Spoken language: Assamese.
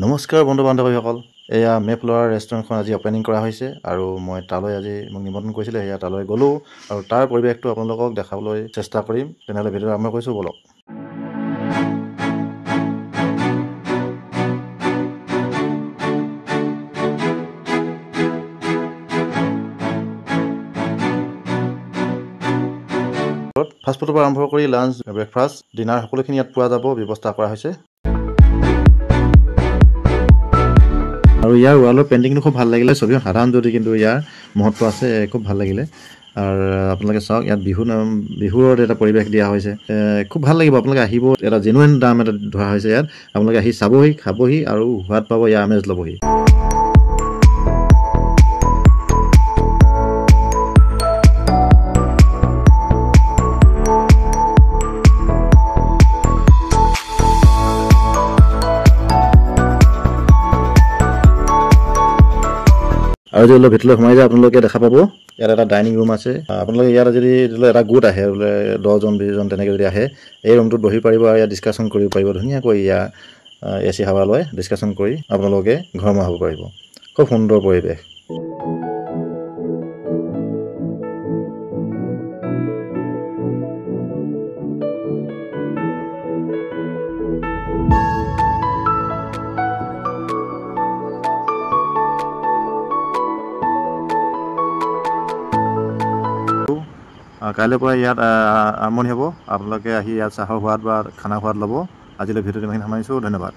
নমস্কাৰ বন্ধু বান্ধৱীসকল, এয়া মেফ্লাৱাৰ ৰেষ্টুৰেণ্টখন আজি অপেনিং কৰা হৈছে আৰু মই তালৈ আজি মোক নিমন্ত্ৰণ কৰিছিলে। সেয়া তালৈ গ'লোঁ আৰু তাৰ পৰিৱেশটো আপোনালোকক দেখাবলৈ চেষ্টা কৰিম। তেনেহ'লে ভিডিঅ'টো আৰম্ভ কৰিছোঁ, ব'লক। ফাষ্টফুডৰ পৰা আৰম্ভ কৰি লাঞ্চ, ব্ৰেকফাষ্ট, ডিনাৰ সকলোখিনি ইয়াত পোৱা যাব, ব্যৱস্থা কৰা হৈছে। আৰু ইয়াৰ ৱালৰ পেইণ্টিংটো খুব ভাল লাগিলে। ছবিখন সাধাৰণ যদি কিন্তু ইয়াৰ মহত্ব আছে, খুব ভাল লাগিলে। আৰু আপোনালোকে চাওক, ইয়াত বিহুৰ এটা পৰিৱেশ দিয়া হৈছে। খুব ভাল লাগিব। আপোনালোকে আহিব, এটা জেনুইন দাম এটা ধৰা হৈছে ইয়াত। আপোনালোকে আহি চাবহি, খাবহি আৰু সোৱাদ পাব, ইয়াৰ আমেজ ল'বহি। আৰু যদি ভিতৰলৈ সোমাই যায়, আপোনালোকে দেখা পাব ইয়াত এটা ডাইনিং ৰুম আছে। আপোনালোকে ইয়াত যদি এটা গোট আহে, বোলে 10জন 20জন তেনেকৈ যদি আহে, এই ৰুমটোত বহি পাৰিব আৰু ইয়াত ডিছকাশ্যন কৰিব পাৰিব। ধুনীয়াকৈ ইয়াৰ AC হাৱা লৈ ডিছকাশ্যন কৰি আপোনালোকে ঘৰমুৱা হ'ব পাৰিব। খুব সুন্দৰ পৰিৱেশ। কাইলৈৰ পৰা ইয়াত আৰম্ভণি হ'ব। আপোনালোকে আহি ইয়াত চাহৰ সোৱাদ বা খানা সোৱাদ ল'ব। আজিলৈ ভিডিঅ'টো ইমানখিনি সামৰিছোঁ। ধন্যবাদ।